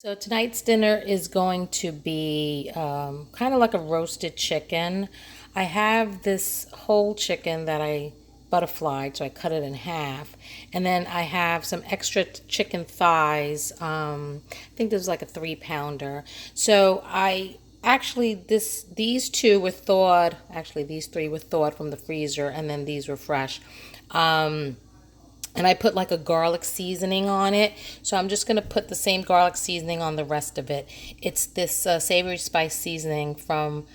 So tonight's dinner is going to be kind of like a roasted chicken. I have this whole chicken that I butterflied, so I cut it in half. And then I have some extra chicken thighs. I think this is like a 3 pounder. So I actually these two were thawed. Actually, these three were thawed from the freezer, and then these were fresh. And I put like a garlic seasoning on it. So I'm just going to put the same garlic seasoning on the rest of it. It's this savory spice seasoning from,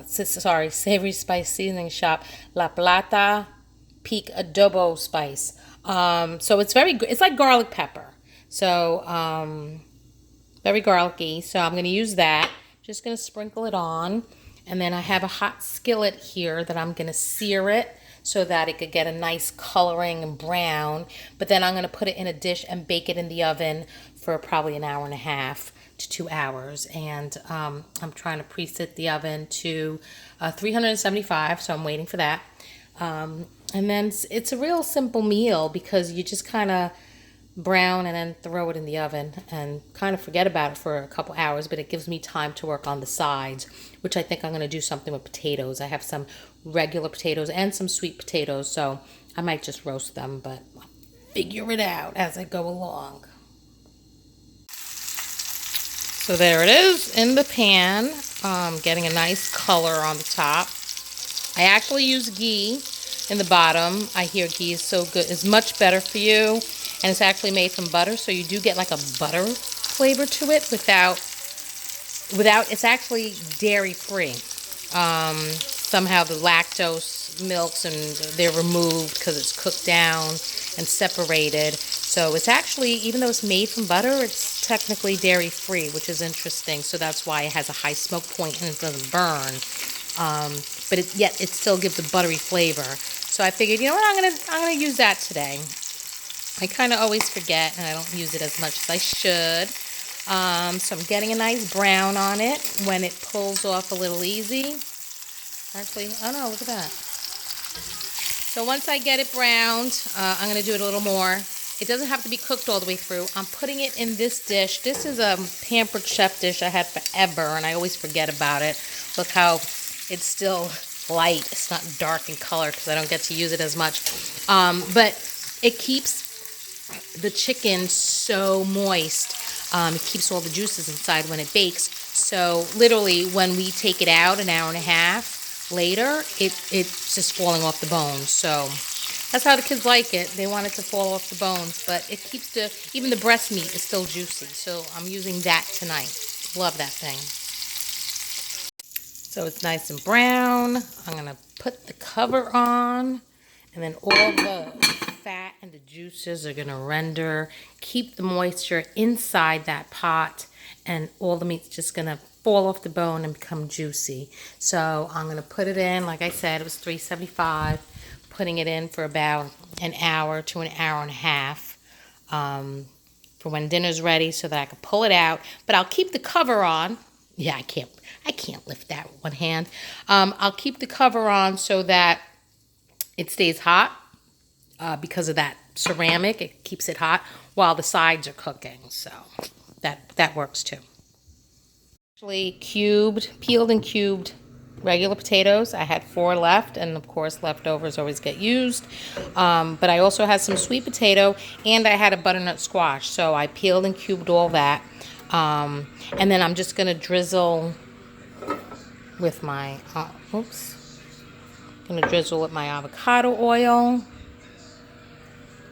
savory spice seasoning shop, La Plata Peak Adobo Spice. So it's it's like garlic pepper. So very garlicky. So I'm going to use that. Just going to sprinkle it on. And then I have a hot skillet here that I'm going to sear it so that it could get a nice coloring and brown. But then I'm going to put it in a dish and bake it in the oven for probably an hour and a half to 2 hours. And I'm trying to preset the oven to 375, so I'm waiting for that. And then it's a real simple meal because you just kind of brown and then throw it in the oven and kind of forget about it for a couple hours, but it gives me time to work on the sides, which I think I'm going to do something with potatoes. I have some regular potatoes and some sweet potatoes, so I might just roast them, but I'll figure it out as I go along. So there it is in the pan, getting a nice color on the top. I actually use ghee in the bottom. I hear ghee is so good, is much better for you. And it's actually made from butter, so you do get like a butter flavor to it without it's actually dairy free. Somehow the lactose milks and they're removed because it's cooked down and separated. So it's actually, even though it's made from butter, it's technically dairy free, which is interesting. So that's why it has a high smoke point and it doesn't burn. But yet it still gives a buttery flavor. So I figured, you know what, I'm gonna use that today. I kind of always forget and I don't use it as much as I should. So I'm getting a nice brown on it when it pulls off a little easy. Actually, oh no, look at that. So once I get it browned, I'm going to do it a little more. It doesn't have to be cooked all the way through. I'm putting it in this dish. This is a Pampered Chef dish I had forever, and I always forget about it. Look how it's still light. It's not dark in color because I don't get to use it as much. But it keeps the chicken so moist. It keeps all the juices inside when it bakes. So literally when we take it out an hour and a half later, it's just falling off the bones. So that's how the kids like it. They want it to fall off the bones, but it keeps even the breast meat is still juicy. So I'm using that tonight. Love that thing. So it's nice and brown. I'm going to put the cover on, and then all the fat and the juices are going to render, keep the moisture inside that pot, and all the meat's just going to fall off the bone and become juicy. So I'm going to put it in, like I said, it was 375, putting it in for about an hour to an hour and a half for when dinner's ready so that I can pull it out. But I'll keep the cover on. Yeah, I can't lift that with one hand. I'll keep the cover on so that it stays hot. Because of that ceramic, it keeps it hot while the sides are cooking. So that works too. Actually peeled and cubed regular potatoes. I had 4 left, and of course leftovers always get used. But I also had some sweet potato, and I had a butternut squash. So I peeled and cubed all that. And then I'm just going to drizzle with my, drizzle with my avocado oil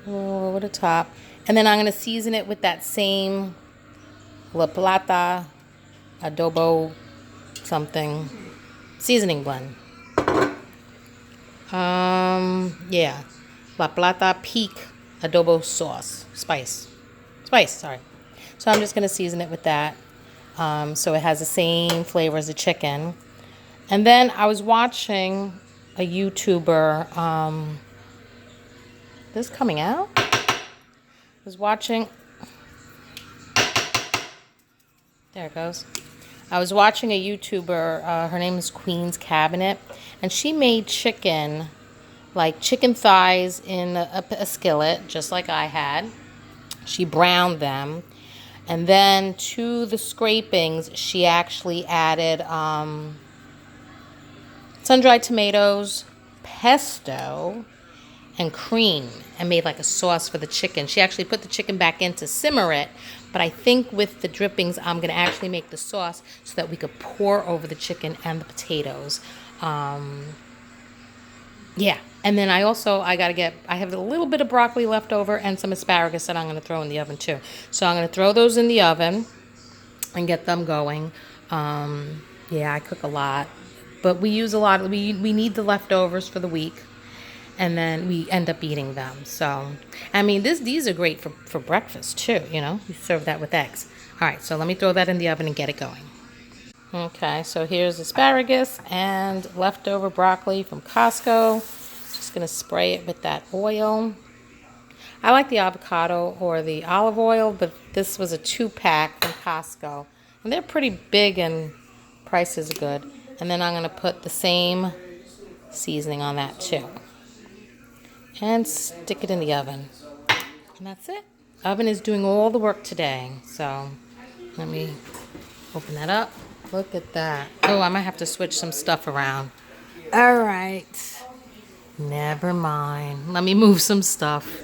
over the top. And then I'm going to season it with that same La Plata Adobo something seasoning blend. Yeah. La Plata Peak Adobo sauce. Spice, sorry. So I'm just going to season it with that. So it has the same flavor as the chicken. And then I was watching a YouTuber, this coming out? I was watching, there it goes. I was watching a YouTuber, her name is Queen's Cabinet, and she made chicken, like chicken thighs in a skillet, just like I had. She browned them, And then to the scrapings, she actually added sun-dried tomatoes, pesto, and cream, and made like a sauce for the chicken. She actually put the chicken back in to simmer it, but I think with the drippings, I'm going to actually make the sauce so that we could pour over the chicken and the potatoes. Yeah, and then I have a little bit of broccoli left over and some asparagus that I'm going to throw in the oven too. So I'm going to throw those in the oven and get them going. Yeah, I cook a lot, but we use a lot. We need the leftovers for the week, and then we end up eating them. So, I mean, these are great for breakfast too. You know, you serve that with eggs. All right, so let me throw that in the oven and get it going. Okay, so here's asparagus and leftover broccoli from Costco. Just gonna spray it with that oil. I like the avocado or the olive oil, but this was a 2-pack from Costco. And they're pretty big and price is good. And then I'm going to put the same seasoning on that too. And stick it in the oven. And that's it. Oven is doing all the work today. So let me open that up. Look at that. Oh, I might have to switch some stuff around. All right. Never mind. Let me move some stuff.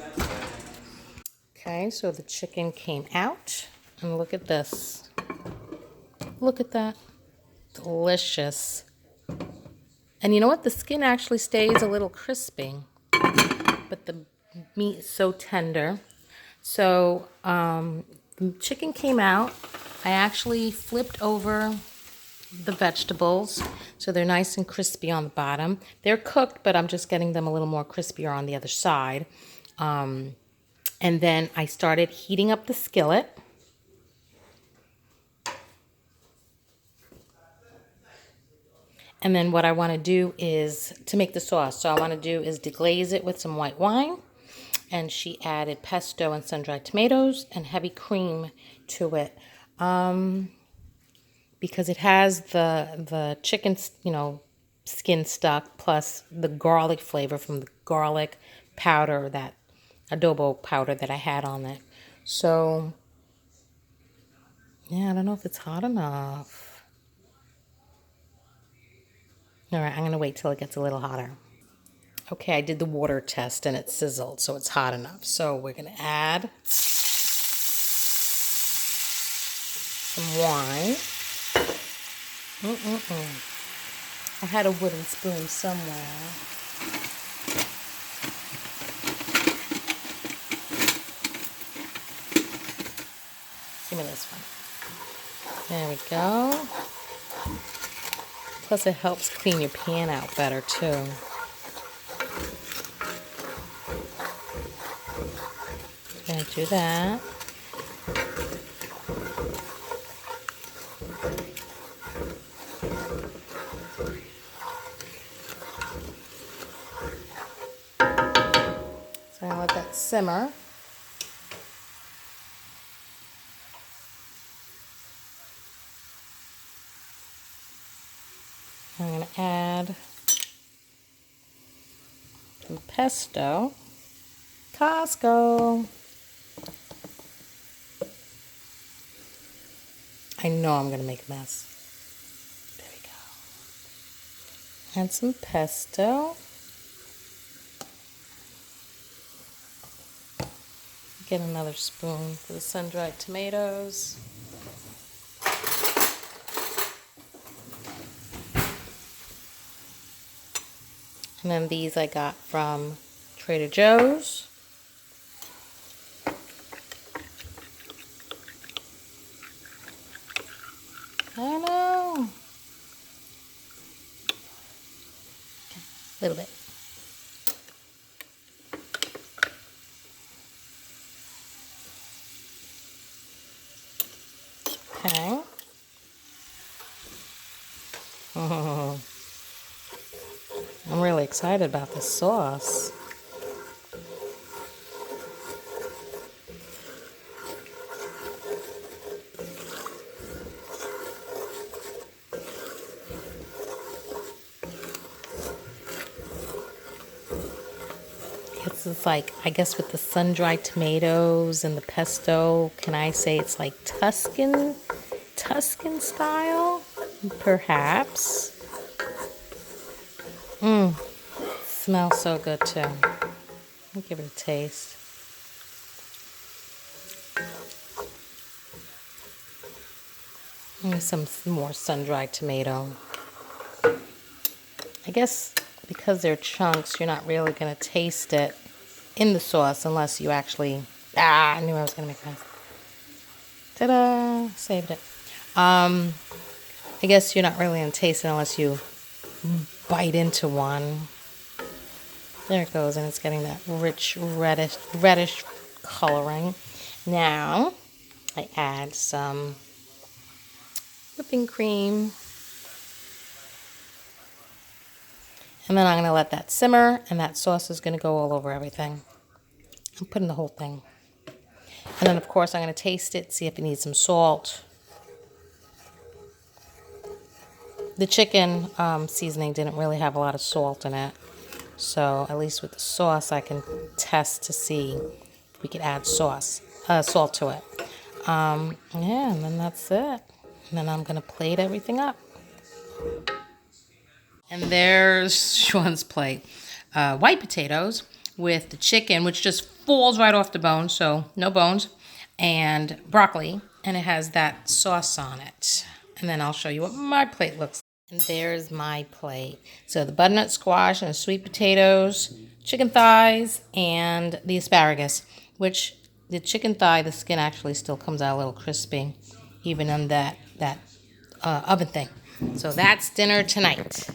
Okay, so the chicken came out, and look at this. Look at that. Delicious. And you know what? The skin actually stays a little crispy, but the meat is so tender. So the chicken came out. I actually flipped over the vegetables so they're nice and crispy on the bottom. They're cooked, but I'm just getting them a little more crispier on the other side. And then I started heating up the skillet. And then what I want to do is to make the sauce. So I want to do is deglaze it with some white wine. And she added pesto and sun-dried tomatoes and heavy cream to it. Because it has the chicken, skin stuck, plus the garlic flavor from the garlic powder, that adobo powder that I had on it. So, yeah, I don't know if it's hot enough. All right, I'm going to wait till it gets a little hotter. Okay, I did the water test and it sizzled, so it's hot enough. So we're going to add some wine. I had a wooden spoon somewhere. Give me this one. There we go. Plus it helps clean your pan out better too. Gonna do that. So I'm gonna let that simmer. I'm going to add some pesto. Costco. I know I'm going to make a mess. There we go. Add some pesto. Get another spoon for the sun-dried tomatoes. And then these I got from Trader Joe's. I don't know. A little bit. Okay. Oh. I'm really excited about this sauce. This is like, I guess with the sun-dried tomatoes and the pesto, can I say it's like Tuscan style? Perhaps. Smells so good too. Let me give it a taste. Maybe some more sun-dried tomato. I guess because they're chunks, you're not really going to taste it in the sauce unless you actually... I knew I was going to make that. Ta-da! Saved it. I guess you're not really going to taste it unless you bite into one. There it goes, and it's getting that rich reddish coloring. Now, I add some whipping cream. And then I'm going to let that simmer, and that sauce is going to go all over everything. I'm putting the whole thing. And then, of course, I'm going to taste it, see if it needs some salt. The chicken seasoning didn't really have a lot of salt in it. So, at least with the sauce, I can test to see if we could add salt to it. Yeah, and then that's it. And then I'm going to plate everything up. And there's Sean's plate. White potatoes with the chicken, which just falls right off the bone, so no bones, and broccoli, and it has that sauce on it. And then I'll show you what my plate looks like. And there's my plate. So the butternut squash and the sweet potatoes, chicken thighs, and the asparagus, which the chicken thigh, the skin actually still comes out a little crispy, even on that oven thing. So that's dinner tonight.